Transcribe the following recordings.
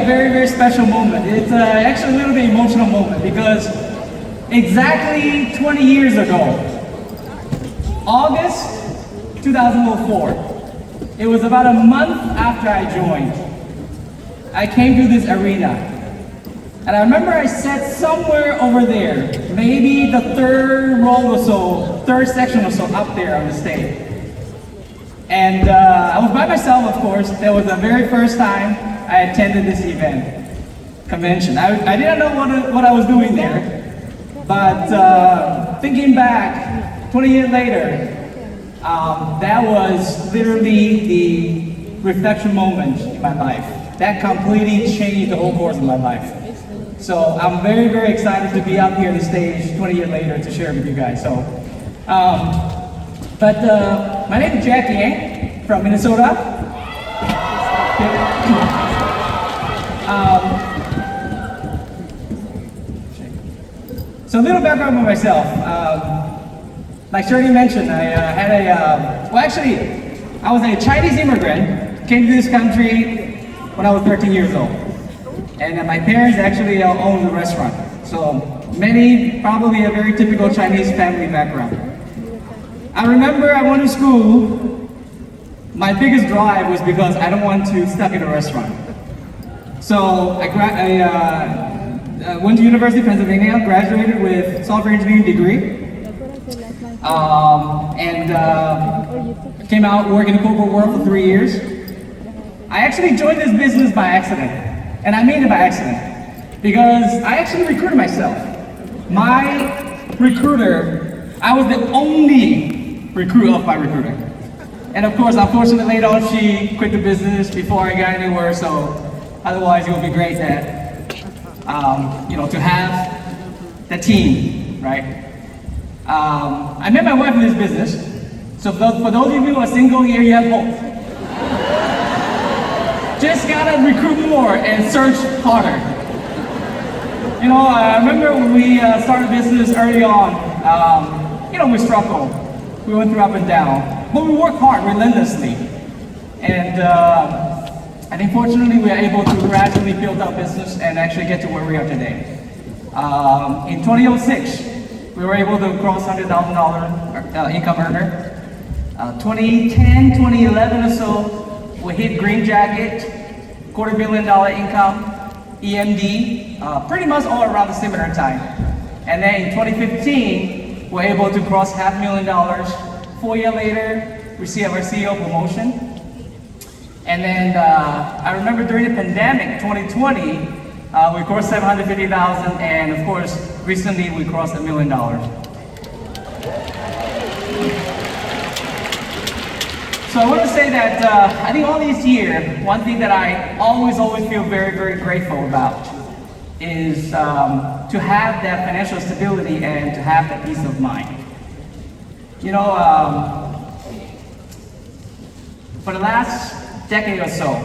very, very special moment. It's actually a little bit emotional moment because exactly 20 years ago, August 2004, it was about a month after I joined, I came to this arena. And I remember I sat somewhere over there, maybe the third row or so, third section or so up there on the stage. And I was by myself, of course. That was the very first time I attended this event, convention. I didn't know what I was doing there, but thinking back, 20 years later, that was literally the reflection moment in my life. That completely changed the whole course of my life. So I'm very, very excited to be up here on the stage 20 years later to share with you guys. So, my name is Jack Yang from Minnesota. So a little background on myself. Like Shirley mentioned, I had I was a Chinese immigrant, came to this country when I was 13 years old. And my parents actually owned a restaurant. So many, probably a very typical Chinese family background. I remember I went to school, my biggest drive was because I don't want to stuck in a restaurant. So I went to University of Pennsylvania, graduated with software engineering degree, and came out working in the corporate world for 3 years. I actually joined this business by accident, and I mean it by accident, because I actually recruited myself. My recruiter, I was the only recruiter of my recruiter. And of course, unfortunately, later on, she quit the business before I got anywhere, so otherwise it would be great that, to have the team, right? I met my wife in this business, so for those of you who are single here, you have hope. Just gotta recruit more and search harder. I remember when we started business early on, we struggled. We went through up and down, but we worked hard, relentlessly. And I think fortunately we were able to gradually build our business and actually get to where we are today. In 2006, we were able to cross $100,000 income earner. 2010, 2011 or so, we hit green jacket, $250,000 income, EMD, pretty much all around the similar time. And then in 2015, we're able to cross $500,000. 4 years later, receive our CEO promotion. And then I remember during the pandemic, 2020, we crossed 750,000, and of course, recently we crossed $1 million. So I want to say that I think all these years, one thing that I always feel very, very grateful about is to have that financial stability and to have that peace of mind. For the last decade or so,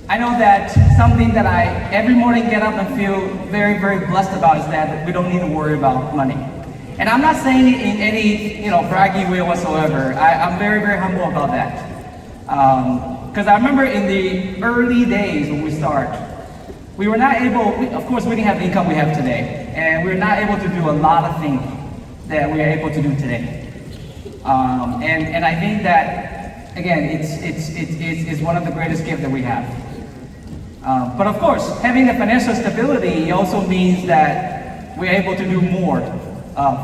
I know that something that I every morning get up and feel very, very blessed about is that we don't need to worry about money. And I'm not saying it in any, braggy way whatsoever. I'm very, very humble about that. Because I remember in the early days when we start, we were not able, of course we didn't have the income we have today, and we were not able to do a lot of things that we are able to do today. And I think that, again, it's one of the greatest gifts that we have. But of course, having the financial stability also means that we're able to do more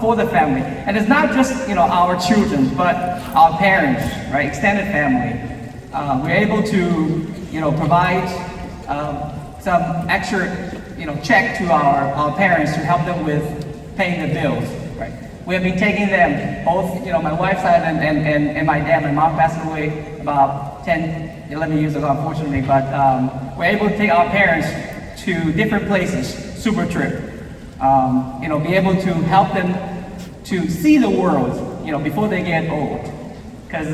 for the family. And it's not just our children, but our parents, right? Extended family. We're able to provide some extra check to our parents to help them with paying the bills, right? We have been taking them, both my wife's side and my dad. My mom passed away about 10, 11 years ago, unfortunately, but we're able to take our parents to different places, super trip. Be able to help them to see the world, before they get old. Because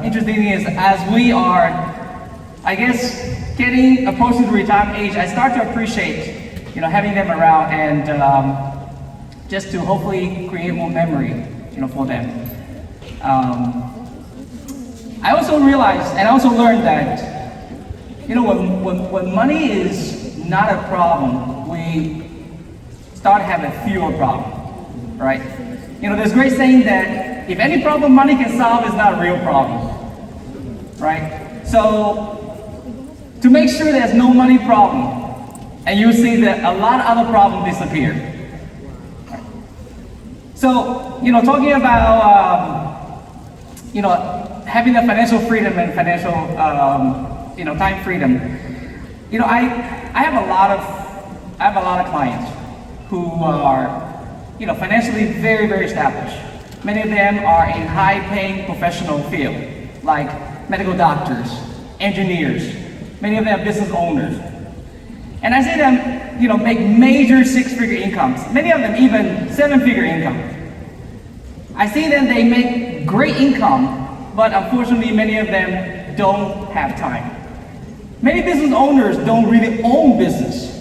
interesting thing is, as we are, I guess, approaching the retirement age, I start to appreciate, having them around and just to hopefully create more memory, for them. I also realized and I also learned that You know, when money is not a problem, we start having fewer problems, right? You know, there's a great saying that if any problem money can solve, it's not a real problem, right? So, to make sure there's no money problem, and you'll see that a lot of other problems disappear. So, you know, talking about, you know, having the financial freedom and financial, you know, time freedom. You know, I have a lot of clients who are, you know, financially very, very established. Many of them are in high-paying professional field, like medical doctors, engineers. Many of them are business owners. And I see them, you know, make major six-figure incomes. Many of them even seven-figure income. I see them, they make great income, but unfortunately many of them don't have time. Many business owners don't really own business.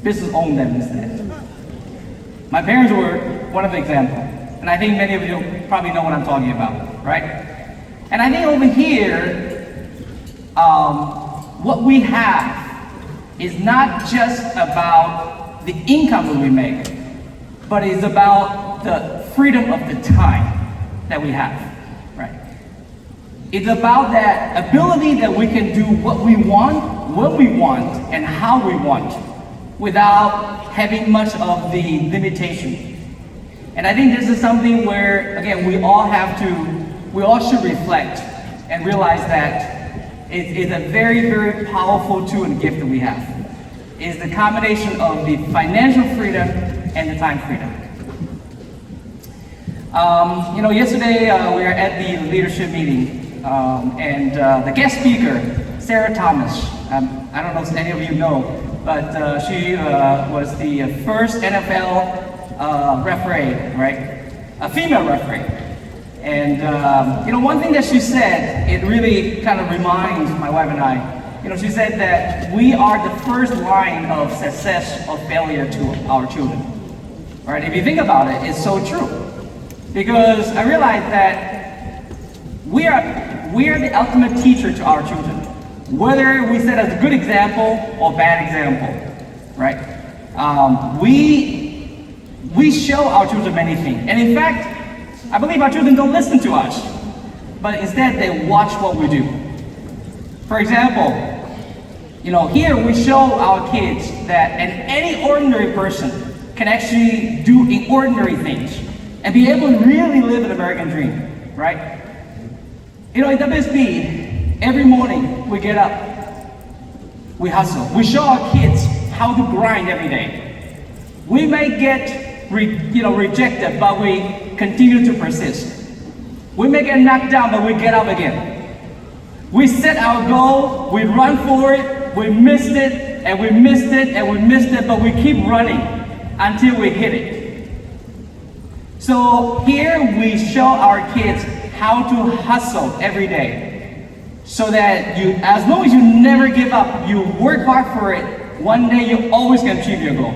Business own them instead. My parents were one of the examples, and I think many of you probably know what I'm talking about, right? And I think over here, what we have is not just about the income that we make, but it's about the freedom of the time that we have, right? It's about that ability that we can do what we want, when we want, and how we want, without having much of the limitation. And I think this is something where, again, we all should reflect and realize that it's a very, very powerful tool and gift that we have. It's the combination of the financial freedom and the time freedom. You know, yesterday we were at the leadership meeting, and the guest speaker, Sarah Thomas, I don't know if any of you know, but she was the first NFL referee, right? A female referee. And you know, one thing that she said, it really kind of reminds my wife and I. You know, she said that we are the first line of success or failure to our children. Right? If you think about it, it's so true. Because I realized that we are the ultimate teacher to our children. Whether we set as a good example or bad example, right? We show our children many things. And in fact, I believe our children don't listen to us, but instead they watch what we do. For example, you know, here we show our kids that any ordinary person can actually do ordinary things and be able to really live an American dream, right? You know, in WSB, every morning we get up, we hustle. We show our kids how to grind every day. We may get rejected, but we continue to persist. We may get knocked down, but we get up again. We set our goal, we run for it, we missed it, and we missed it, and we missed it, but we keep running until we hit it. So here we show our kids how to hustle every day, so that as long as you never give up, you work hard for it, one day you always can achieve your goal.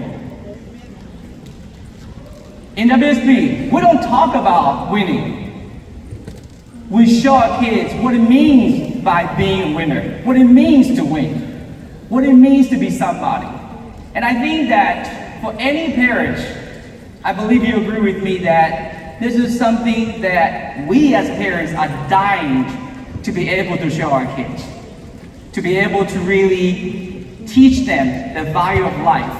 In WSB, we don't talk about winning. We show our kids what it means by being a winner, what it means to win, what it means to be somebody. And I think that for any parents, I believe you agree with me that this is something that we as parents are dying to be able to show our kids, to be able to really teach them the value of life,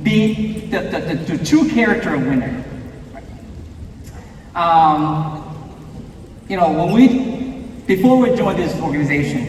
the true character of winner. You know, before we joined this organization,